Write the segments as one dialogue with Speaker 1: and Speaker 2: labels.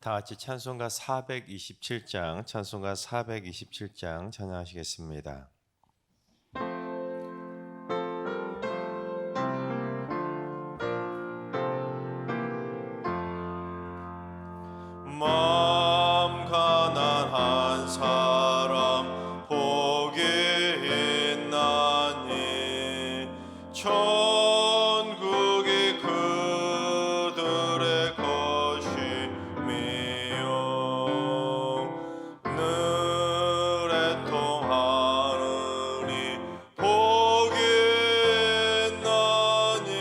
Speaker 1: 다 같이 찬송가 427장, 찬송가 427장 찬양하시겠습니다. 마음 가난한 사람 복이 있나니 천국이 그들의 것임이요 늘 애통하느니 복이 있나니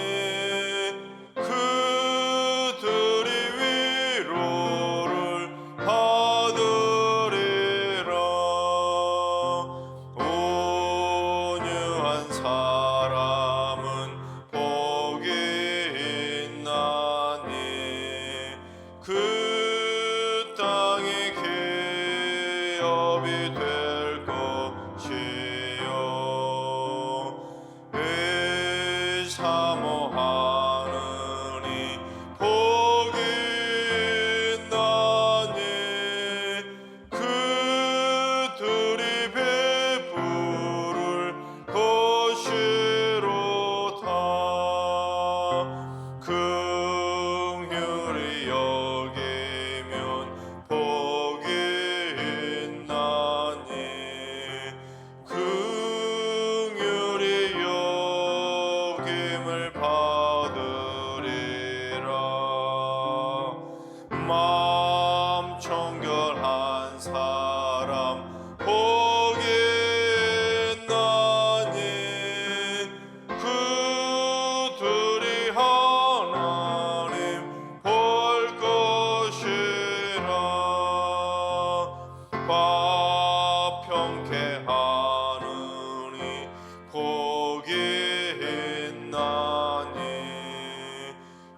Speaker 1: 그들이 위로를 받으리라. 온유한 사람은 복이 있나니 그 땅이 기업이 될 것이요 사모하느니 복이 있나니 그들이 베풀을 것이로다. 긍휼히 여기면 복이 있나니 긍휼히 여김을 받으리라. 마음 청결한 사람 복이 있나니 그들이 하나님 볼 것이라. 화평케 하느니 복이 있나니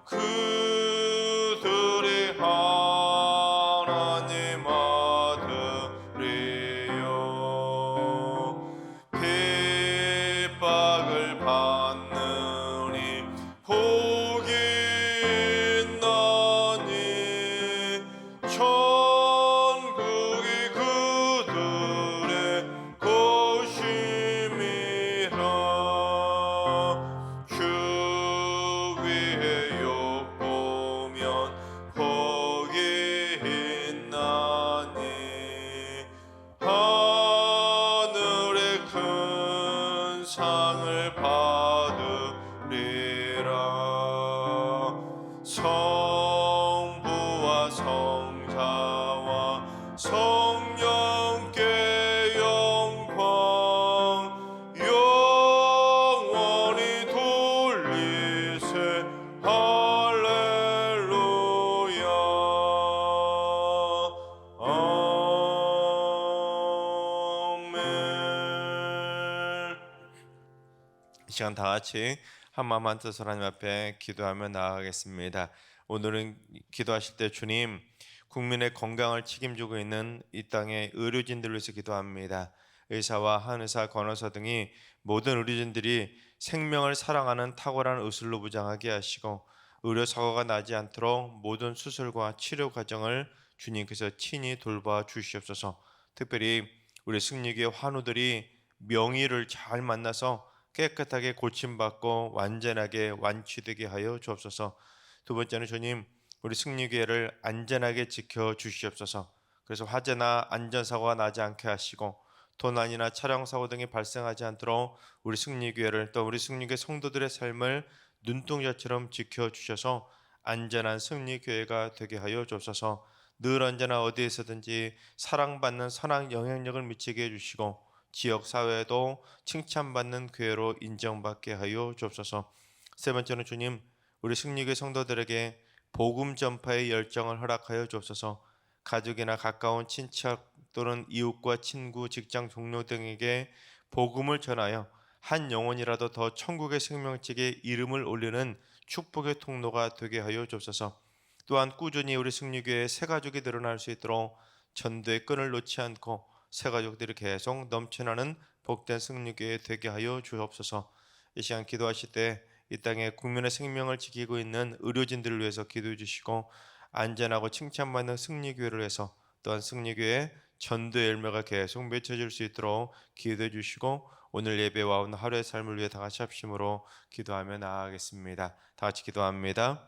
Speaker 1: 그들이 하나님 아들이요 핍박을 받느니 복이 있나니 천국이 그들의 것임이라. 주 위에 욕보면 복이 있나니 하늘의 큰 상을 받으리라. 성부와 성자와 성령께 영광 영원히 돌리세. 할렐루야. 아멘. 이 시간 다 같이 한 마음 한 뜻으로 하나님 앞에 기도하며 나아가겠습니다. 오늘은 기도하실 때 주님, 국민의 건강을 책임지고 있는 이 땅의 의료진들을 위해서 기도합니다. 의사와 한의사, 간호사 등이 모든 의료진들이 생명을 사랑하는 탁월한 의술로 무장하게 하시고 의료사고가 나지 않도록 모든 수술과 치료 과정을 주님께서 친히 돌봐 주시옵소서. 특별히 우리 승리교회 환우들이 명의를 잘 만나서 깨끗하게 고침받고 완전하게 완치되게 하여 주옵소서. 두 번째는 주님, 우리 승리교회를 안전하게 지켜 주시옵소서. 그래서 화재나 안전사고가 나지 않게 하시고 도난이나 차량사고 등이 발생하지 않도록 우리 승리교회를 또 우리 승리교회 성도들의 삶을 눈동자처럼 지켜주셔서 안전한 승리교회가 되게 하여 주옵소서. 늘 언제나 어디에서든지 사랑받는 선한 영향력을 미치게 해주시고 지역사회에도 칭찬받는 교회로 인정받게 하여 주옵소서. 세 번째는 주님, 우리 승리교회 성도들에게 복음 전파의 열정을 허락하여 주옵소서. 가족이나 가까운 친척 또는 이웃과 친구, 직장 동료 등에게 복음을 전하여 한 영혼이라도 더 천국의 생명책에 이름을 올리는 축복의 통로가 되게 하여 주옵소서. 또한 꾸준히 우리 승리교회에 새 가족이 늘어날 수 있도록 전도의 끈을 놓지 않고 새 가족들이 계속 넘쳐나는 복된 승리교회 되게 하여 주옵소서. 이 시간 기도하실 때 이 땅에 국민의 생명을 지키고 있는 의료진들을 위해서 기도해 주시고 안전하고 칭찬받는 승리교회를 해서 또한 승리교회 전도의 열매가 계속 맺혀질 수 있도록 기도해 주시고 오늘 예배와 오늘 하루의 삶을 위해 다 같이 합심으로 기도하며 나아가겠습니다. 다 같이 기도합니다.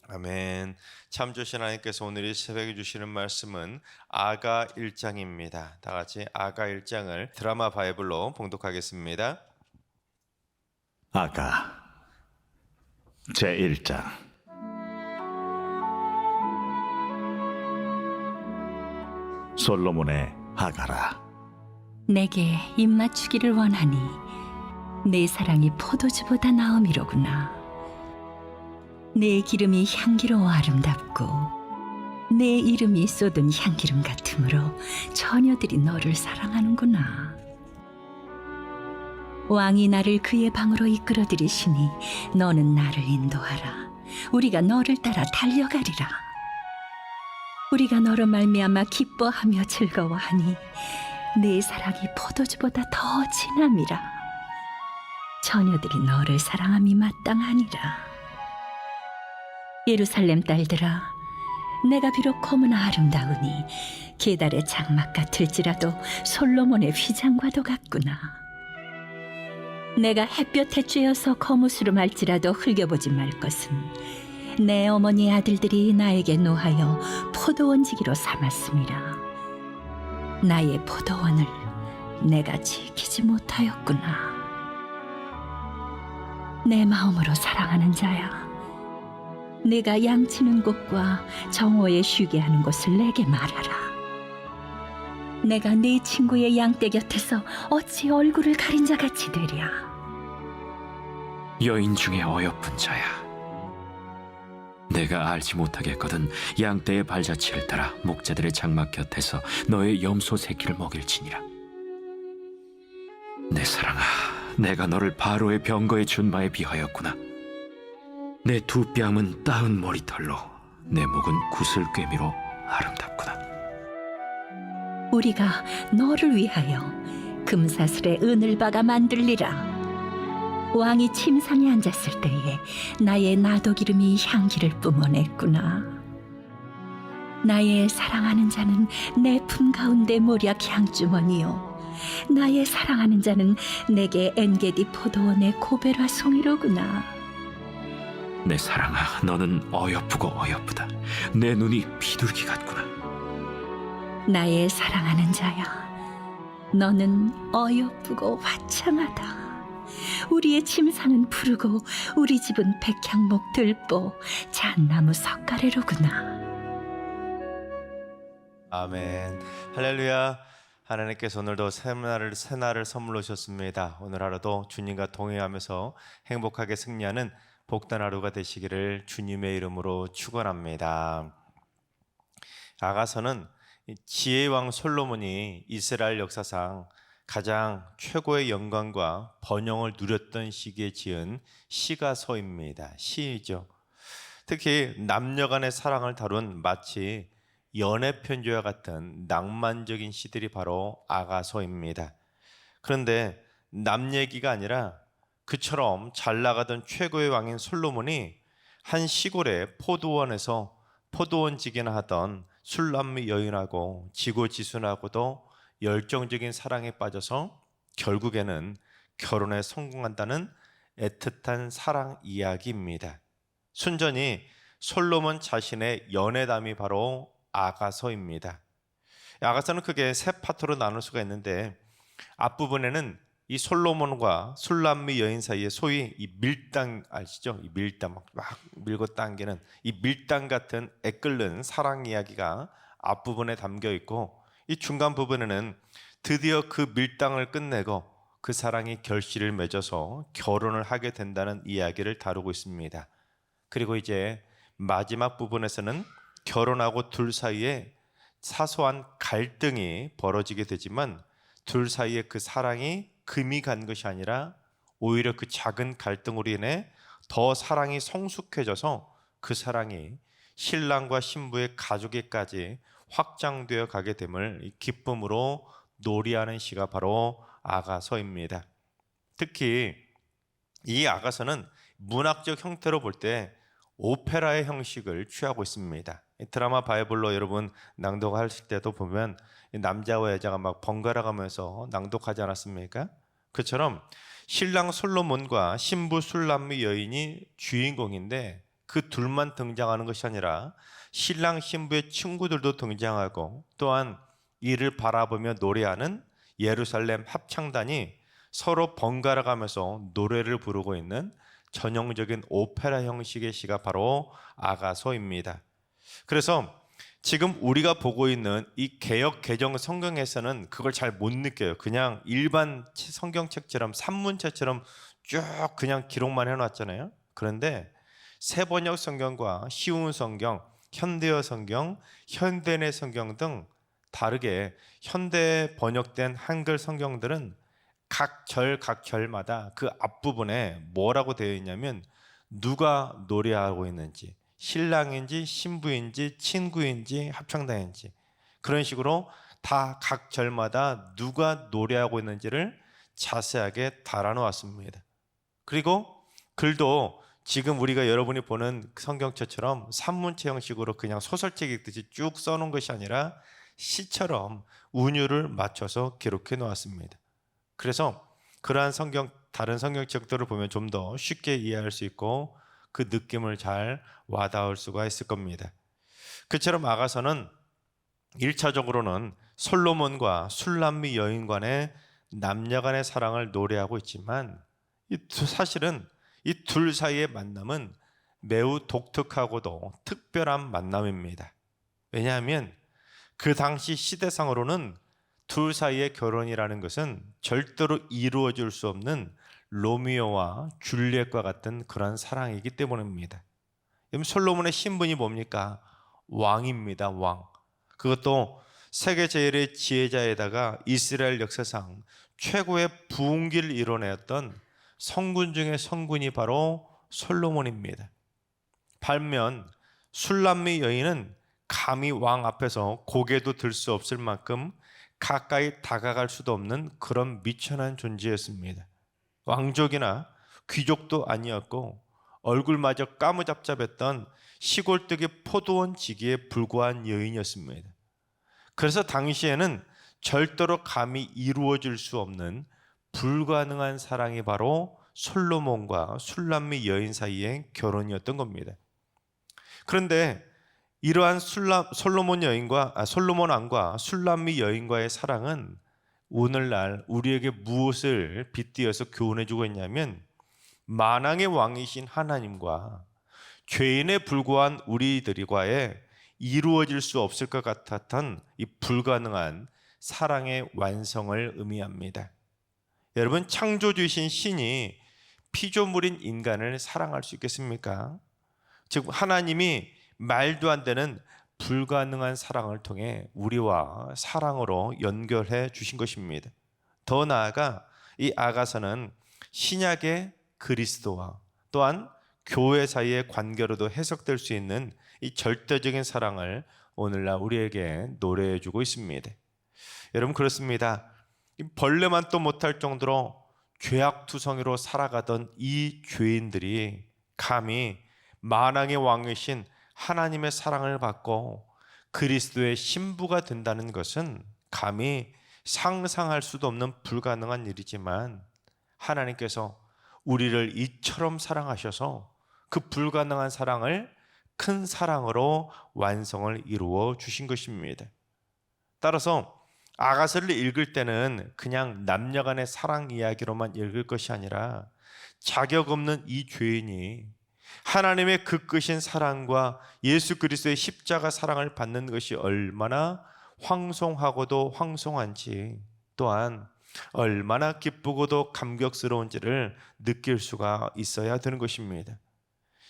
Speaker 1: 아멘. 참 좋으신 하나님께서 오늘 이 새벽에 주시는 말씀은 아가 1장입니다. 다 같이 아가 1장을 드라마 바이블로 봉독하겠습니다.
Speaker 2: 아가 제1장. 솔로몬의 아가라.
Speaker 3: 내게 입맞추기를 원하니 내 사랑이 포도주보다 나음이로구나. 내 기름이 향기로워 아름답고 내 이름이 쏟은 향기름 같으므로 처녀들이 너를 사랑하는구나. 왕이 나를 그의 방으로 이끌어들이시니 너는 나를 인도하라. 우리가 너를 따라 달려가리라. 우리가 너로 말미암아 기뻐하며 즐거워하니 내 사랑이 포도주보다 더 진함이라. 처녀들이 너를 사랑함이 마땅하니라. 예루살렘 딸들아, 내가 비록 검으나 아름다우니 게달의 장막 같을지라도 솔로몬의 휘장과도 같구나. 내가 햇볕에 쬐어서 거무스름할지라도 흘겨보지 말 것은 내 어머니 아들들이 나에게 노하여 포도원지기로 삼았음이라. 나의 포도원을 내가 지키지 못하였구나. 내 마음으로 사랑하는 자야, 네가 양치는 곳과 정오에 쉬게 하는 곳을 내게 말하라. 내가 네 친구의 양떼 곁에서 어찌 얼굴을 가린 자 같이 되랴.
Speaker 4: 여인 중에 어여쁜 자야, 내가 알지 못하겠거든 양떼의 발자취를 따라 목자들의 장막 곁에서 너의 염소 새끼를 먹일지니라. 내 사랑아, 내가 너를 바로의 병거의 준마에 비하였구나. 내 두 뺨은 따은 머리털로, 내 목은 구슬꿰미로 아름답구나.
Speaker 3: 우리가 너를 위하여 금사슬에 은을 박아 만들리라. 왕이 침상에 앉았을 때에 나의 나도기름이 향기를 뿜어냈구나. 나의 사랑하는 자는 내 품 가운데 모략 향주머니요, 나의 사랑하는 자는 내게 엔게디 포도원의 고베라 송이로구나.
Speaker 4: 내 사랑아, 너는 어여쁘고 어여쁘다. 내 눈이 비둘기 같구나.
Speaker 3: 나의 사랑하는 자야, 너는 어여쁘고 화창하다. 우리의 침상은 푸르고 우리 집은 백향목 들보 잣나무 석가래로구나.
Speaker 1: 아멘. 할렐루야. 하나님께서 오늘도 새 날을 선물로 주셨습니다. 오늘 하루도 주님과 동행하면서 행복하게 승리하는 복된 하루가 되시기를 주님의 이름으로 축원합니다. 아가서는 지혜의 왕 솔로몬이 이스라엘 역사상 가장 최고의 영광과 번영을 누렸던 시기에 지은 시가서입니다. 시이죠. 특히 남녀 간의 사랑을 다룬 마치 연애 편지와 같은 낭만적인 시들이 바로 아가서입니다. 그런데 남 얘기가 아니라 그처럼 잘 나가던 최고의 왕인 솔로몬이 한 시골의 포도원에서 포도원지기나 하던 술람미 여인하고 지고지순하고도 열정적인 사랑에 빠져서 결국에는 결혼에 성공한다는 애틋한 사랑 이야기입니다. 순전히 솔로몬 자신의 연애담이 바로 아가서입니다. 아가서는 크게 세 파트로 나눌 수가 있는데, 앞부분에는 이 솔로몬과 술람미 여인 사이에 소위 이 밀당 아시죠? 이 밀당 막 밀고 당기는 이 밀당 같은 애끓는 사랑 이야기가 앞부분에 담겨 있고, 이 중간 부분에는 드디어 그 밀당을 끝내고 그 사랑이 결실을 맺어서 결혼을 하게 된다는 이야기를 다루고 있습니다. 그리고 이제 마지막 부분에서는 결혼하고 둘 사이에 사소한 갈등이 벌어지게 되지만 둘 사이에 그 사랑이 금이 간 것이 아니라 오히려 그 작은 갈등으로 인해 더 사랑이 성숙해져서 그 사랑이 신랑과 신부의 가족에까지 확장되어 가게 됨을 기쁨으로 놀이하는 시가 바로 아가서입니다. 특히 이 아가서는 문학적 형태로 볼 때 오페라의 형식을 취하고 있습니다. 드라마 바이블로 여러분 낭독하실 때도 보면 남자와 여자가 막 번갈아 가면서 낭독하지 않았습니까? 그처럼 신랑 솔로몬과 신부 술람미 여인이 주인공인데 그 둘만 등장하는 것이 아니라 신랑 신부의 친구들도 등장하고, 또한 이를 바라보며 노래하는 예루살렘 합창단이 서로 번갈아 가면서 노래를 부르고 있는 전형적인 오페라 형식의 시가 바로 아가서입니다. 그래서 지금 우리가 보고 있는 이 개역 개정 성경에서는 그걸 잘 못 느껴요. 그냥 일반 성경책처럼 산문책처럼 쭉 그냥 기록만 해놨잖아요. 그런데 새번역 성경과 쉬운 성경, 현대어 성경, 현대내 성경 등 다르게 현대 번역된 한글 성경들은 각 절마다 그 앞부분에 뭐라고 되어 있냐면 누가 노래하고 있는지, 신랑인지 신부인지 친구인지 합창단인지, 그런 식으로 다 각 절마다 누가 노래하고 있는지를 자세하게 달아놓았습니다. 그리고 글도 지금 우리가 여러분이 보는 성경책처럼 산문체 형식으로 그냥 소설책 읽듯이 쭉 써놓은 것이 아니라 시처럼 운율을 맞춰서 기록해 놓았습니다. 그래서 그러한 다른 성경책들을 보면 좀 더 쉽게 이해할 수 있고 그 느낌을 잘 와닿을 수가 있을 겁니다. 그처럼 아가서는 1차적으로는 솔로몬과 술람미 여인 간의 남녀 간의 사랑을 노래하고 있지만, 사실은 이 둘 사이의 만남은 매우 독특하고도 특별한 만남입니다. 왜냐하면 그 당시 시대상으로는 둘 사이의 결혼이라는 것은 절대로 이루어질 수 없는 로미오와 줄리엣과 같은 그런 사랑이기 때문입니다. 솔로몬의 신분이 뭡니까? 왕입니다. 왕. 그것도 세계 제일의 지혜자에다가 이스라엘 역사상 최고의 부흥기를 이뤄냈던 성군 중의 성군이 바로 솔로몬입니다. 반면 술람미 여인은 감히 왕 앞에서 고개도 들 수 없을 만큼 가까이 다가갈 수도 없는 그런 미천한 존재였습니다. 왕족이나 귀족도 아니었고 얼굴마저 까무잡잡했던 시골뜨기 포도원 지기에 불과한 여인이었습니다. 그래서 당시에는 절대로 감히 이루어질 수 없는 불가능한 사랑이 바로 솔로몬과 술람미 여인 사이의 결혼이었던 겁니다. 그런데 이러한 솔로몬 왕과 술람미 여인과의 사랑은 오늘날 우리에게 무엇을 빗대어서 교훈해주고 있냐면, 만왕의 왕이신 하나님과 죄인에 불과한 우리들과의 이루어질 수 없을 것 같았던 이 불가능한 사랑의 완성을 의미합니다. 여러분, 창조주이신 신이 피조물인 인간을 사랑할 수 있겠습니까? 즉 하나님이 말도 안 되는 불가능한 사랑을 통해 우리와 사랑으로 연결해 주신 것입니다. 더 나아가 이 아가서는 신약의 그리스도와 또한 교회 사이의 관계로도 해석될 수 있는 이 절대적인 사랑을 오늘날 우리에게 노래해 주고 있습니다. 여러분, 그렇습니다. 벌레만 또 못할 정도로 죄악투성이로 살아가던 이 죄인들이 감히 만왕의 왕이신 하나님의 사랑을 받고 그리스도의 신부가 된다는 것은 감히 상상할 수도 없는 불가능한 일이지만, 하나님께서 우리를 이처럼 사랑하셔서 그 불가능한 사랑을 큰 사랑으로 완성을 이루어 주신 것입니다. 따라서 아가서를 읽을 때는 그냥 남녀간의 사랑 이야기로만 읽을 것이 아니라 자격 없는 이 죄인이 하나님의 그 크신 사랑과 예수 그리스도의 십자가 사랑을 받는 것이 얼마나 황송하고도 황송한지, 또한 얼마나 기쁘고도 감격스러운지를 느낄 수가 있어야 되는 것입니다.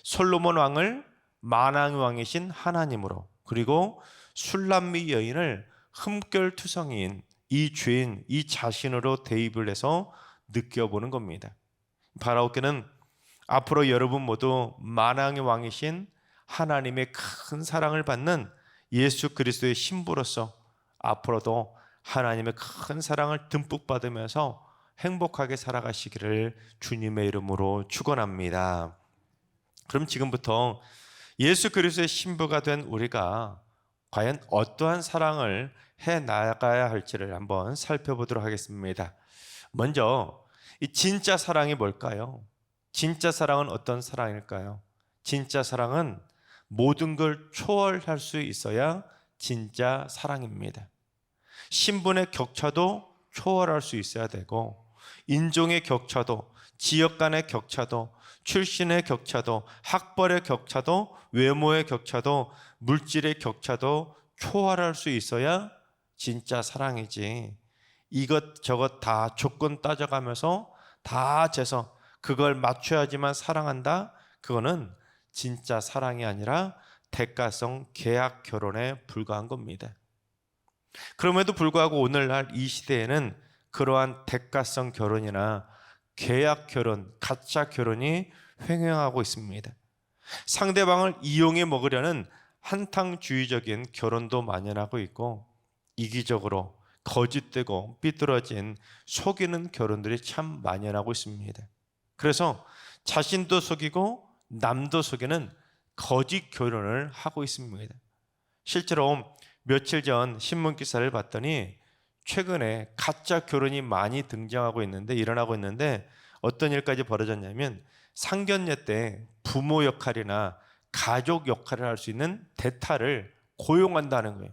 Speaker 1: 솔로몬 왕을 만왕의 왕이신 하나님으로, 그리고 술람미 여인을 흠결투성이인 이 죄인, 이 자신으로 대입을 해서 느껴보는 겁니다. 바라오께는 앞으로 여러분 모두 만왕의 왕이신 하나님의 큰 사랑을 받는 예수 그리스도의 신부로서 앞으로도 하나님의 큰 사랑을 듬뿍 받으면서 행복하게 살아가시기를 주님의 이름으로 축원합니다. 그럼 지금부터 예수 그리스도의 신부가 된 우리가 과연 어떠한 사랑을 해 나가야 할지를 한번 살펴보도록 하겠습니다. 먼저 이 진짜 사랑이 뭘까요? 진짜 사랑은 어떤 사랑일까요? 진짜 사랑은 모든 걸 초월할 수 있어야 진짜 사랑입니다. 신분의 격차도 초월할 수 있어야 되고, 인종의 격차도, 지역 간의 격차도, 출신의 격차도, 학벌의 격차도, 외모의 격차도, 물질의 격차도 초월할 수 있어야 진짜 사랑이지, 이것저것 다 조건 따져가면서 다 재서 그걸 맞춰야지만 사랑한다, 그거는 진짜 사랑이 아니라 대가성 계약 결혼에 불과한 겁니다. 그럼에도 불구하고 오늘날 이 시대에는 그러한 대가성 결혼이나 계약 결혼, 가짜 결혼이 횡행하고 있습니다. 상대방을 이용해 먹으려는 한탕주의적인 결혼도 만연하고 있고, 이기적으로 거짓되고 삐뚤어진 속이는 결혼들이 참 만연하고 있습니다. 그래서 자신도 속이고 남도 속이는 거짓 결혼을 하고 있습니다. 실제로 며칠 전 신문 기사를 봤더니 최근에 가짜 결혼이 많이 일어나고 있는데 어떤 일까지 벌어졌냐면, 상견례 때 부모 역할이나 가족 역할을 할 수 있는 대타를 고용한다는 거예요.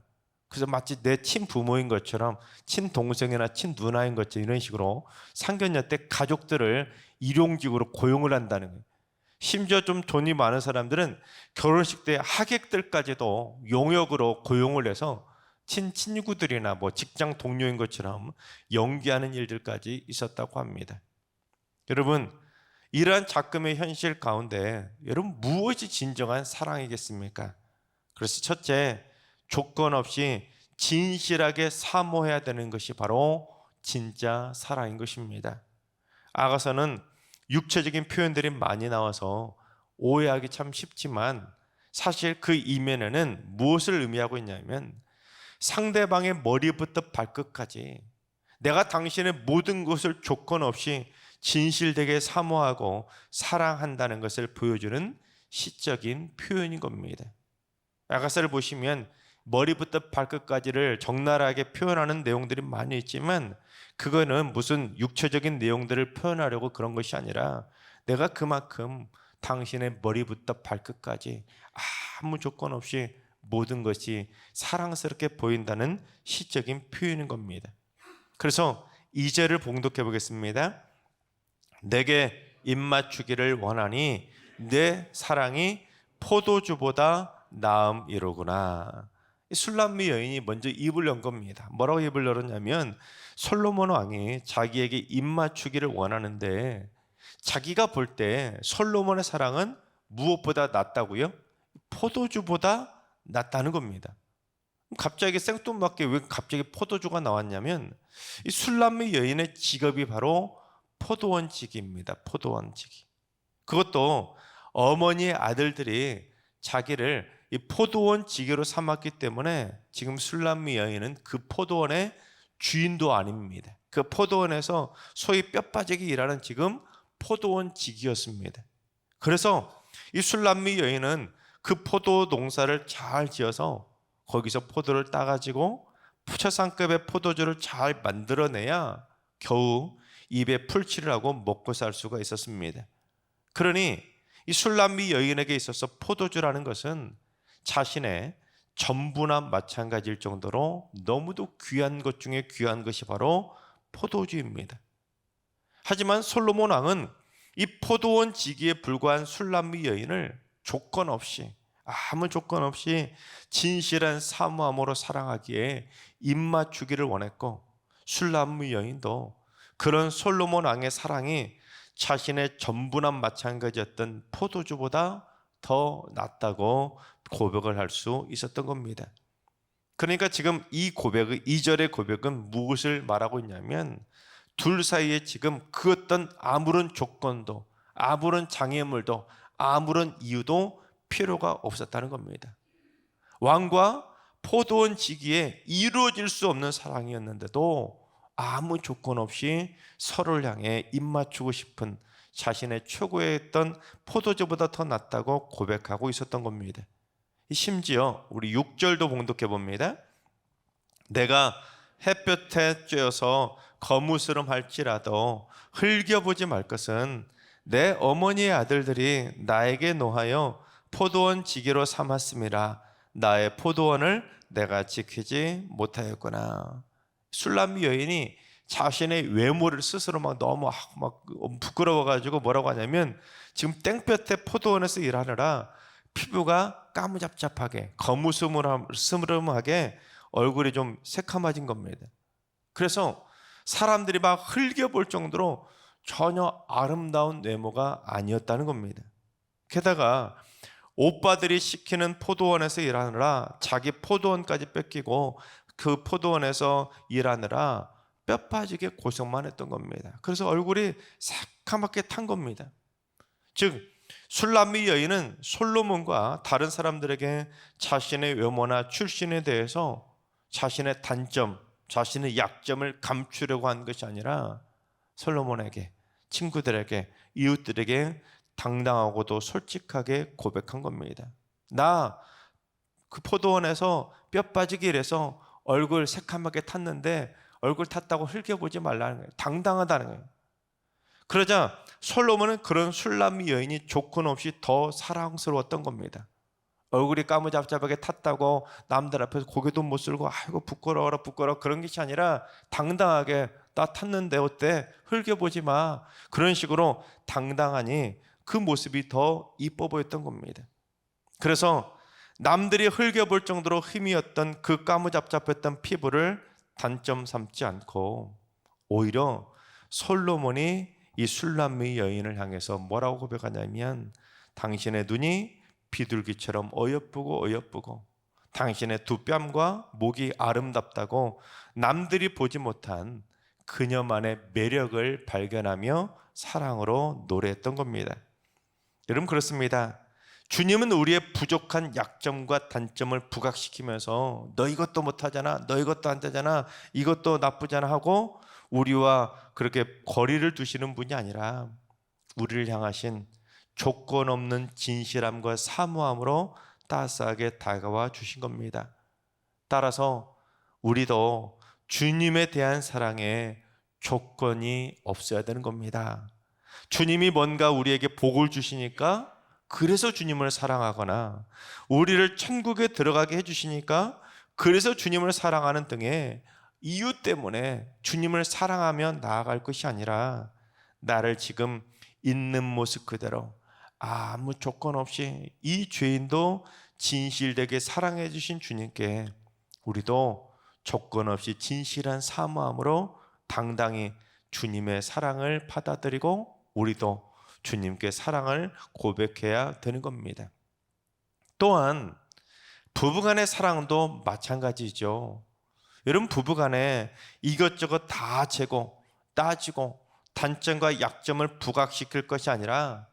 Speaker 1: 그래서 마치 내 친부모인 것처럼, 친동생이나 친누나인 것처럼 이런 식으로 상견례 때 가족들을 일용직으로 고용을 한다는 거예요. 심지어 좀 돈이 많은 사람들은 결혼식 때 하객들까지도 용역으로 고용을 해서 친구들이나 직장 동료인 것처럼 연기하는 일들까지 있었다고 합니다. 여러분, 이러한 작금의 현실 가운데 여러분 무엇이 진정한 사랑이겠습니까? 그래서 첫째, 조건 없이 진실하게 사모해야 되는 것이 바로 진짜 사랑인 것입니다. 아가서는 육체적인 표현들이 많이 나와서 오해하기 참 쉽지만 사실 그 이면에는 무엇을 의미하고 있냐면 상대방의 머리부터 발끝까지 내가 당신의 모든 것을 조건 없이 진실되게 사모하고 사랑한다는 것을 보여주는 시적인 표현인 겁니다. 아가서를 보시면 머리부터 발끝까지를 적나라하게 표현하는 내용들이 많이 있지만 그거는 무슨 육체적인 내용들을 표현하려고 그런 것이 아니라 내가 그만큼 당신의 머리부터 발끝까지 아무 조건 없이 모든 것이 사랑스럽게 보인다는 시적인 표현인 겁니다. 그래서 2절을 봉독해 보겠습니다. 내게 입맞추기를 원하니 내 사랑이 포도주보다 나음이로구나. 술람미 여인이 먼저 입을 연 겁니다. 뭐라고 입을 열었냐면 솔로몬 왕이 자기에게 입맞추기를 원하는데 자기가 볼 때 솔로몬의 사랑은 무엇보다 낫다고요? 포도주보다 낫다는 겁니다. 갑자기 생뚱맞게 왜 갑자기 포도주가 나왔냐면 이 술람미 여인의 직업이 바로 포도원지기입니다. 포도원지기. 그것도 어머니의 아들들이 자기를 이 포도원지기로 삼았기 때문에 지금 술람미 여인은 그 포도원의 주인도 아닙니다. 그 포도원에서 소위 뼈 빠지게 일하는 지금 포도원지기였습니다. 그래서 이 술람미 여인은 그 포도 농사를 잘 지어서 거기서 포도를 따가지고 최상급의 포도주를 잘 만들어내야 겨우 입에 풀칠을 하고 먹고 살 수가 있었습니다. 그러니 이 술람미 여인에게 있어서 포도주라는 것은 자신의 전부나 마찬가지일 정도로 너무도 귀한 것 중에 귀한 것이 바로 포도주입니다. 하지만 솔로몬 왕은 이 포도원 지기에 불과한 술람미 여인을 조건 없이 아무 조건 없이 진실한 사모함으로 사랑하기에 입맞추기를 원했고 술람미 여인도 그런 솔로몬 왕의 사랑이 자신의 전부나 마찬가지였던 포도주보다 더 낫다고 고백을 할 수 있었던 겁니다. 그러니까 지금 이 고백의 2절의 고백은 무엇을 말하고 있냐면 둘 사이에 지금 그 어떤 아무런 조건도 아무런 장애물도 아무런 이유도 필요가 없었다는 겁니다. 왕과 포도원 지기에 이루어질 수 없는 사랑이었는데도 아무 조건 없이 서로를 향해 입맞추고 싶은 자신의 최고에 있던 포도주보다 더 낫다고 고백하고 있었던 겁니다. 심지어 우리 6절도 봉독해 봅니다. 내가 햇볕에 쬐어서 거무스름할지라도 흘겨보지 말 것은 내 어머니의 아들들이 나에게 노하여 포도원 지기로 삼았음이라 나의 포도원을 내가 지키지 못하였구나. 술람미 여인이 자신의 외모를 스스로 너무 부끄러워가지고 뭐라고 하냐면 지금 땡볕에 포도원에서 일하느라 피부가 까무잡잡하게 거무스름하게 얼굴이 좀 새카매진 겁니다. 그래서 사람들이 막 흘겨볼 정도로 전혀 아름다운 외모가 아니었다는 겁니다. 게다가 오빠들이 시키는 포도원에서 일하느라 자기 포도원까지 뺏기고 그 포도원에서 일하느라 뼈 빠지게 고생만 했던 겁니다. 그래서 얼굴이 새카맣게 탄 겁니다. 즉 술람미 여인은 솔로몬과 다른 사람들에게 자신의 외모나 출신에 대해서 자신의 단점, 자신의 약점을 감추려고 한 것이 아니라 솔로몬에게, 친구들에게, 이웃들에게 당당하고도 솔직하게 고백한 겁니다. 나 그 포도원에서 뼈 빠지게 일해서 얼굴 새카맣게 탔는데 얼굴 탔다고 흘겨보지 말라는 거예요. 당당하다는 거예요. 그러자 솔로몬은 그런 술람미 여인이 조건 없이 더 사랑스러웠던 겁니다. 얼굴이 까무잡잡하게 탔다고 남들 앞에서 고개도 못 들고 아이고 부끄러워라 부끄러워 그런 것이 아니라 당당하게 나 탔는데 어때? 흘겨보지 마. 그런 식으로 당당하니 그 모습이 더 이뻐 보였던 겁니다. 그래서 남들이 흘겨볼 정도로 흠이었던 그 까무잡잡했던 피부를 단점 삼지 않고 오히려 솔로몬이 이 술람미 여인을 향해서 뭐라고 고백하냐면 당신의 눈이 비둘기처럼 어여쁘고 당신의 두 뺨과 목이 아름답다고 남들이 보지 못한 그녀만의 매력을 발견하며 사랑으로 노래했던 겁니다. 여러분, 그렇습니다. 주님은 우리의 부족한 약점과 단점을 부각시키면서 너 이것도 못하잖아, 너 이것도 안 되잖아, 이것도 나쁘잖아 하고 우리와 그렇게 거리를 두시는 분이 아니라 우리를 향하신 조건 없는 진실함과 사모함으로 따스하게 다가와 주신 겁니다. 따라서 우리도 주님에 대한 사랑에 조건이 없어야 되는 겁니다. 주님이 뭔가 우리에게 복을 주시니까 그래서 주님을 사랑하거나 우리를 천국에 들어가게 해주시니까 그래서 주님을 사랑하는 등의 이유 때문에 주님을 사랑하며 나아갈 것이 아니라 나를 지금 있는 모습 그대로 아무 조건 없이 이 죄인도 진실되게 사랑해 주신 주님께 우리도 조건 없이 진실한 사모함으로 당당히 주님의 사랑을 받아들이고 우리도 주님께 사랑을 고백해야 되는 겁니다. 또한 부부간의 사랑도 마찬가지죠. 여러분, 부부간에 이것저것 다 재고 따지고 단점과 약점을 부각시킬 것이 아니라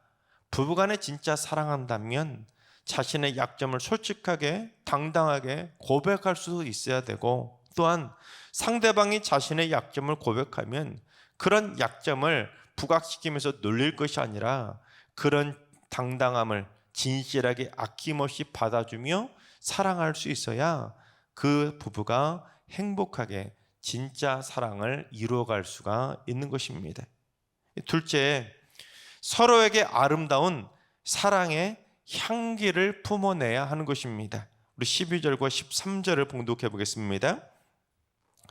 Speaker 1: 부부간에 진짜 사랑한다면 자신의 약점을 솔직하게 당당하게 고백할 수 있어야 되고, 또한 상대방이 자신의 약점을 고백하면 그런 약점을 부각시키면서 놀릴 것이 아니라 그런 당당함을 진실하게 아낌없이 받아주며 사랑할 수 있어야 그 부부가 행복하게 진짜 사랑을 이루어갈 수가 있는 것입니다. 둘째, 서로에게 아름다운 사랑의 향기를 품어내야 하는 것입니다. 우리 12절과 13절을 봉독해 보겠습니다.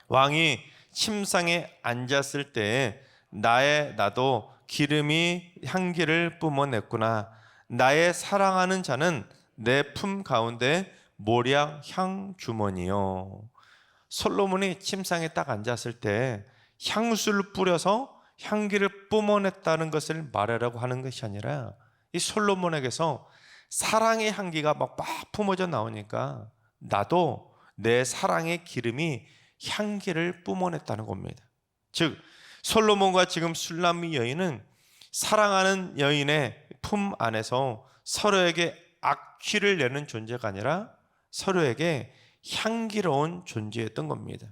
Speaker 1: 왕이 침상에 앉았을 때에 나도 기름이 향기를 뿜어냈구나. 나의 사랑하는 자는 내 품 가운데 모략 향 주머니요. 솔로몬이 침상에 딱 앉았을 때 향수를 뿌려서 향기를 뿜어냈다는 것을 말하려고 하는 것이 아니라 이 솔로몬에게서 사랑의 향기가 막 품어져 나오니까 나도 내 사랑의 기름이 향기를 뿜어냈다는 겁니다. 즉 솔로몬과 지금 술람미 여인은 사랑하는 여인의 품 안에서 서로에게 악취를 내는 존재가 아니라 서로에게 향기로운 존재였던 겁니다.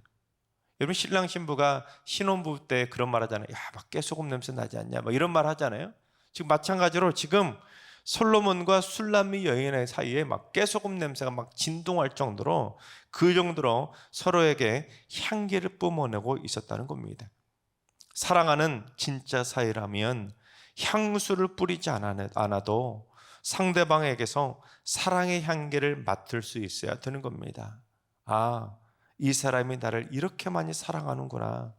Speaker 1: 여러분, 신랑 신부가 신혼부부 때 그런 말 하잖아요. 야, 막 깨소금 냄새 나지 않냐, 막 이런 말 하잖아요. 지금 마찬가지로 지금 솔로몬과 술람미 여인의 사이에 막 깨소금 냄새가 막 진동할 정도로 그 정도로 서로에게 향기를 뿜어내고 있었다는 겁니다. 사랑하는 진짜 사이라면 향수를 뿌리지 않아도 상대방에게서 사랑의 향기를 맡을 수 있어야 되는 겁니다. 아, 이 사람이 나를 이렇게 많이 사랑하는구나.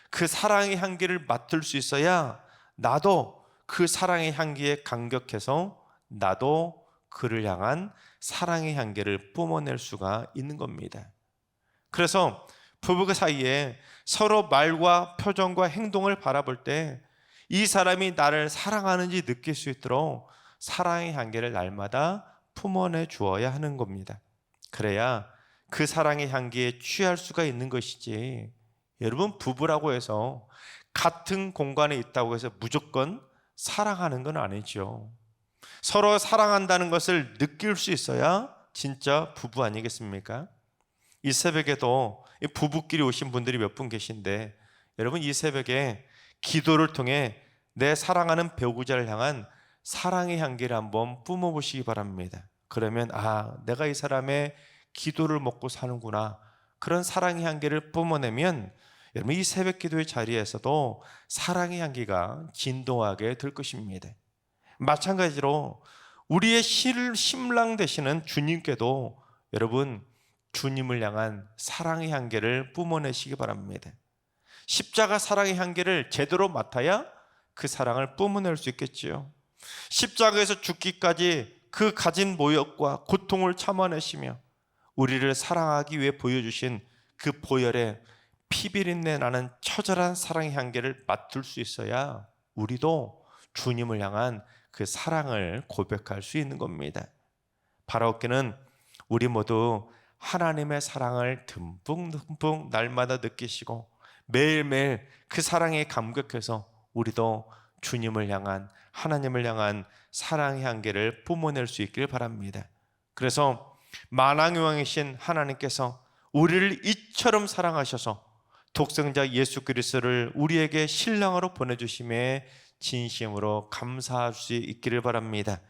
Speaker 1: 그 사랑의 향기를 맡을 수 있어야 나도 그 사랑의 향기에 감격해서 나도 그를 향한 사랑의 향기를 뿜어낼 수가 있는 겁니다. 그래서 부부 사이에 서로 말과 표정과 행동을 바라볼 때 이 사람이 나를 사랑하는지 느낄 수 있도록 사랑의 향기를 날마다 품어내 주어야 하는 겁니다. 그래야 그 사랑의 향기에 취할 수가 있는 것이지, 여러분, 부부라고 해서 같은 공간에 있다고 해서 무조건 사랑하는 건 아니죠. 서로 사랑한다는 것을 느낄 수 있어야 진짜 부부 아니겠습니까? 이 새벽에도 부부끼리 오신 분들이 몇 분 계신데, 여러분, 이 새벽에 기도를 통해 내 사랑하는 배우자를 향한 사랑의 향기를 한번 뿜어보시기 바랍니다. 그러면 내가 이 사람의 기도를 먹고 사는구나, 그런 사랑의 향기를 뿜어내면 여러분, 이 새벽 기도의 자리에서도 사랑의 향기가 진동하게 될 것입니다. 마찬가지로 우리의 신랑 되시는 주님께도 여러분, 주님을 향한 사랑의 향기를 뿜어내시기 바랍니다. 십자가 사랑의 향기를 제대로 맡아야 그 사랑을 뿜어낼 수 있겠지요. 십자가에서 죽기까지 그 가진 모욕과 고통을 참아내시며 우리를 사랑하기 위해 보여주신 그 보혈에 피비린내 나는 처절한 사랑의 향기를 맡을 수 있어야 우리도 주님을 향한 그 사랑을 고백할 수 있는 겁니다. 바라옵기는 우리 모두 하나님의 사랑을 듬뿍듬뿍 날마다 느끼시고 매일매일 그 사랑에 감격해서 우리도 주님을 향한, 하나님을 향한 사랑의 향기를 뿜어낼 수 있길 바랍니다. 그래서 만왕의 왕이신 하나님께서 우리를 이처럼 사랑하셔서 독생자 예수 그리스도를 우리에게 신랑으로 보내주심에 진심으로 감사할 수 있기를 바랍니다.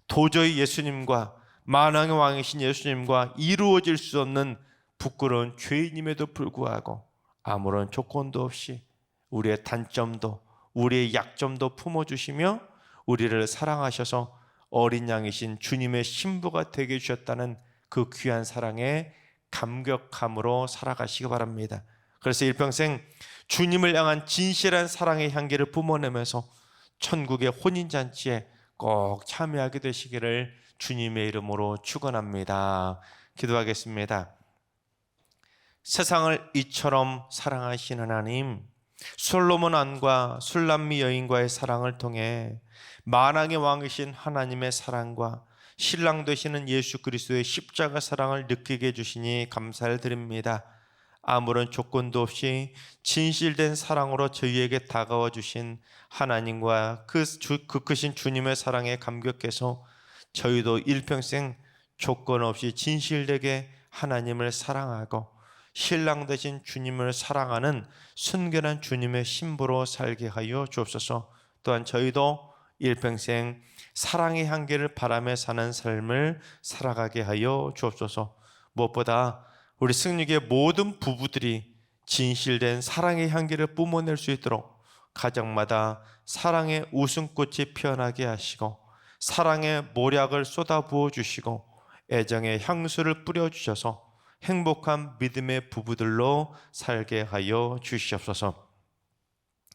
Speaker 1: 도저히 예수님과, 만왕의 왕이신 예수님과 이루어질 수 없는 부끄러운 죄인임에도 불구하고 아무런 조건도 없이 우리의 단점도 우리의 약점도 품어주시며 우리를 사랑하셔서 어린 양이신 주님의 신부가 되게 해주셨다는 그 귀한 사랑에 감격함으로 살아가시기 바랍니다. 그래서 일평생 주님을 향한 진실한 사랑의 향기를 뿜어내면서 천국의 혼인잔치에 꼭 참여하게 되시기를 주님의 이름으로 축원합니다. 기도하겠습니다. 세상을 이처럼 사랑하신 하나님, 솔로몬 왕과 술람미 여인과의 사랑을 통해 만왕의 왕이신 하나님의 사랑과 신랑 되시는 예수 그리스도의 십자가 사랑을 느끼게 해주시니 감사를 드립니다. 아무런 조건도 없이 진실된 사랑으로 저희에게 다가와 주신 하나님과 그 크신 주님의 사랑에 감격해서 저희도 일평생 조건 없이 진실되게 하나님을 사랑하고 신랑 되신 주님을 사랑하는 순결한 주님의 신부로 살게 하여 주옵소서. 또한 저희도 일평생 사랑의 향기를 바라며 사는 삶을 살아가게 하여 주옵소서. 무엇보다 우리 승리의 모든 부부들이 진실된 사랑의 향기를 뿜어낼 수 있도록 가정마다 사랑의 웃음꽃이 피어나게 하시고 사랑의 모략을 쏟아부어 주시고 애정의 향수를 뿌려주셔서 행복한 믿음의 부부들로 살게 하여 주시옵소서.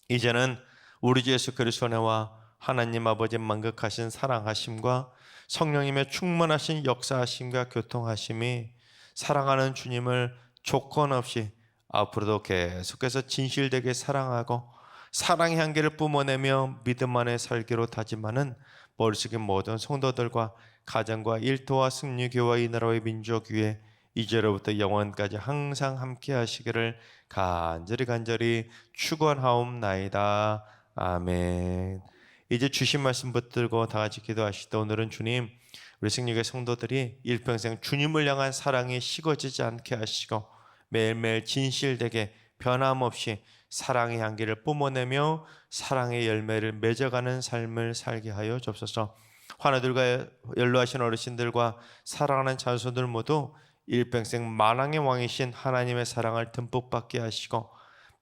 Speaker 1: 이제는 우리 주 예수 그리스도의 은혜와 하나님 아버지 만극하신 사랑하심과 성령님의 충만하신 역사하심과 교통하심이 사랑하는 주님을 조건 없이 앞으로도 계속해서 진실되게 사랑하고 사랑의 향기를 뿜어내며 믿음 안에 살기로 다짐하는 머릿속의 모든 성도들과 가정과 일터와 승리교와 이 나라의 민족 위에 이제로부터 영원까지 항상 함께 하시기를 간절히 축원하옵나이다. 아멘. 이제 주신 말씀 붙들고 다 같이 기도하시다. 오늘은 주님, 우리 승리교회 성도들이 일평생 주님을 향한 사랑이 식어지지 않게 하시고 매일매일 진실되게 변함없이 사랑의 향기를 뿜어내며 사랑의 열매를 맺어가는 삶을 살게 하여 주옵소서. 환우들과 연로하신 어르신들과 사랑하는 자손들 모두 일평생 만왕의 왕이신 하나님의 사랑을 듬뿍 받게 하시고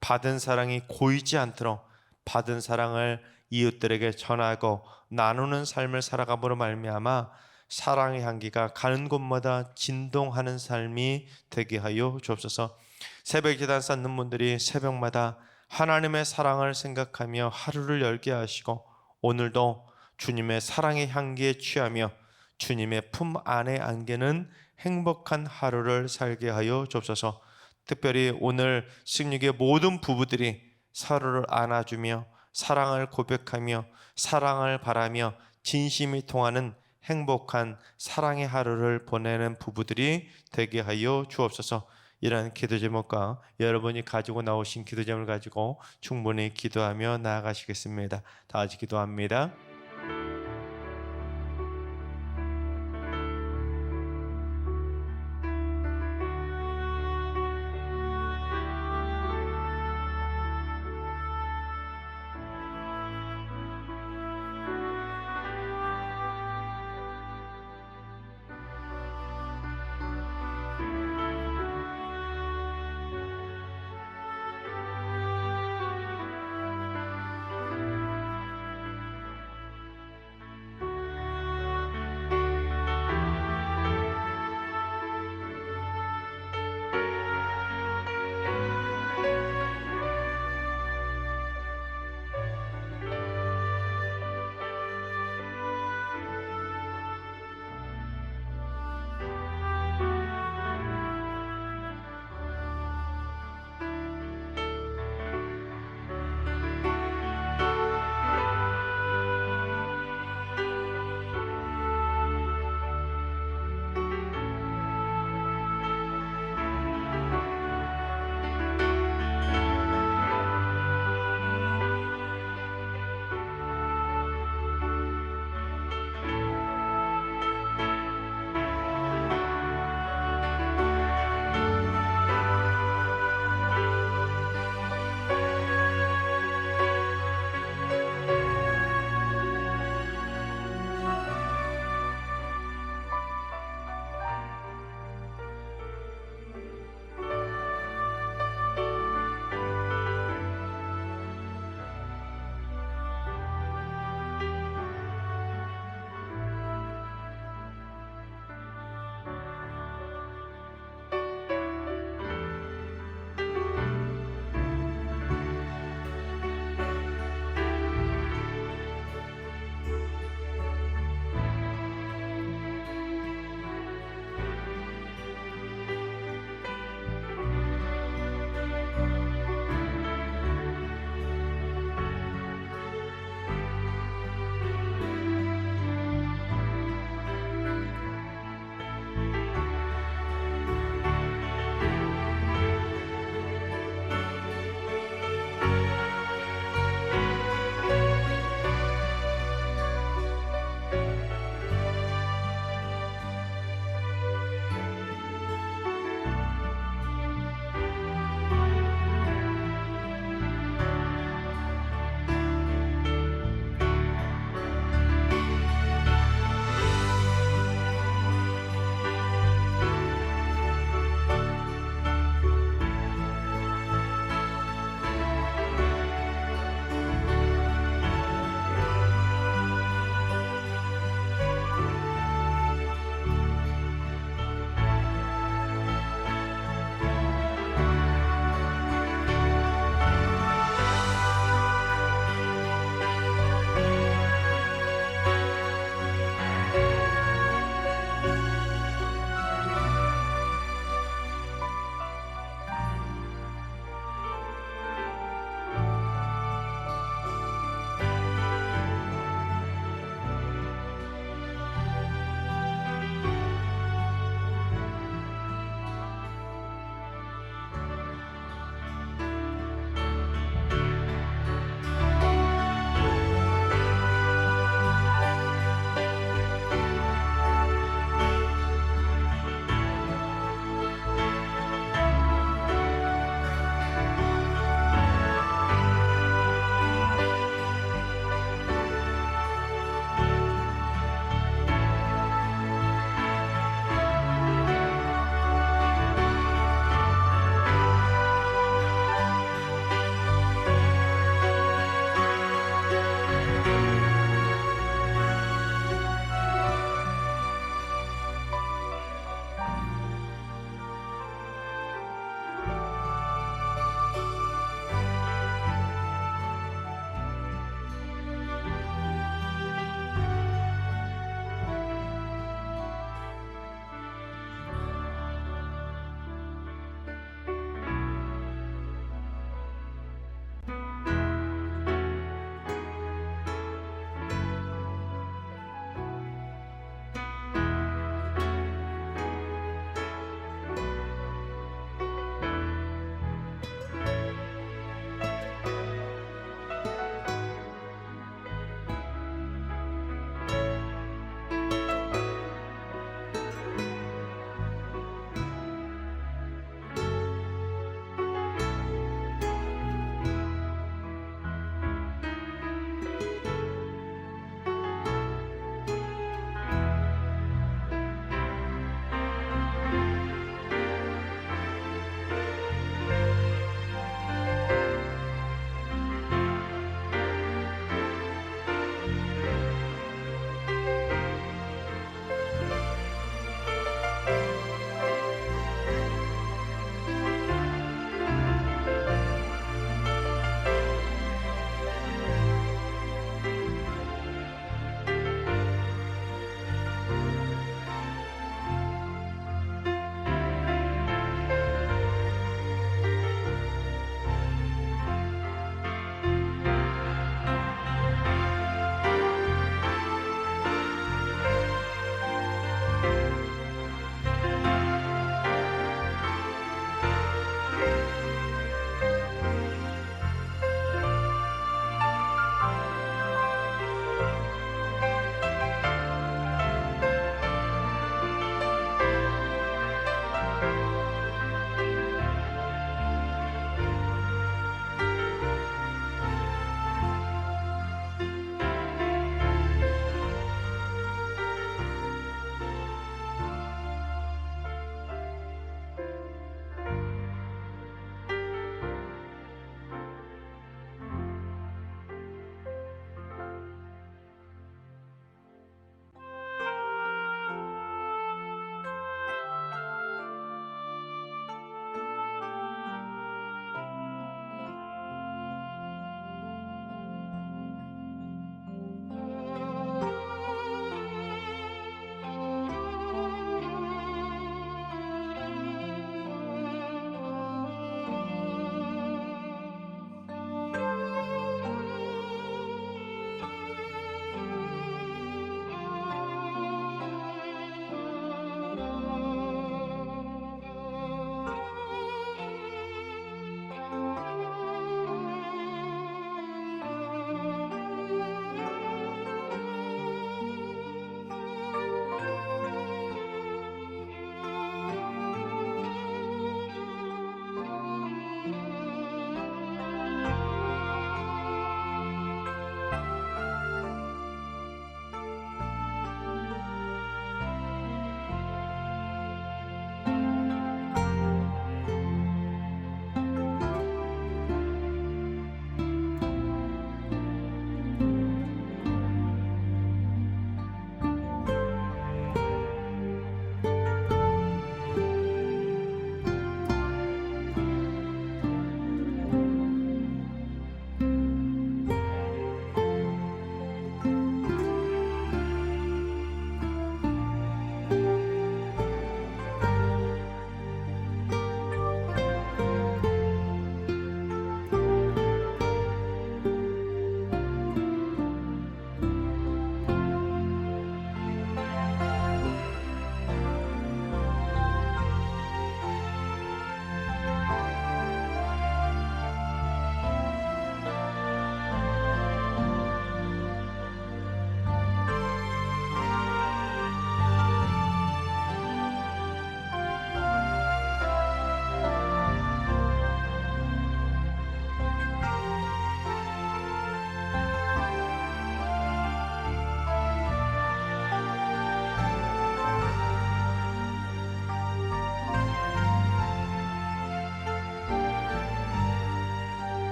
Speaker 1: 받은 사랑이 고이지 않도록 받은 사랑을 이웃들에게 전하고 나누는 삶을 살아감으로 말미암아 사랑의 향기가 가는 곳마다 진동하는 삶이 되게 하여 주옵소서. 새벽 제단 쌓는 분들이 새벽마다 하나님의 사랑을 생각하며 하루를 열게 하시고 오늘도 주님의 사랑의 향기에 취하며 주님의 품 안에 안기는 행복한 하루를 살게 하여 주옵소서. 특별히 오늘 승리의 모든 부부들이 서로를 안아주며 사랑을 고백하며 사랑을 바라며 진심이 통하는 행복한 사랑의 하루를 보내는 부부들이 되게 하여 주옵소서. 이런 기도 제목과 여러분이 가지고 나오신 기도 제목을 가지고 충분히 기도하며 나아가시겠습니다. 다 같이 기도합니다.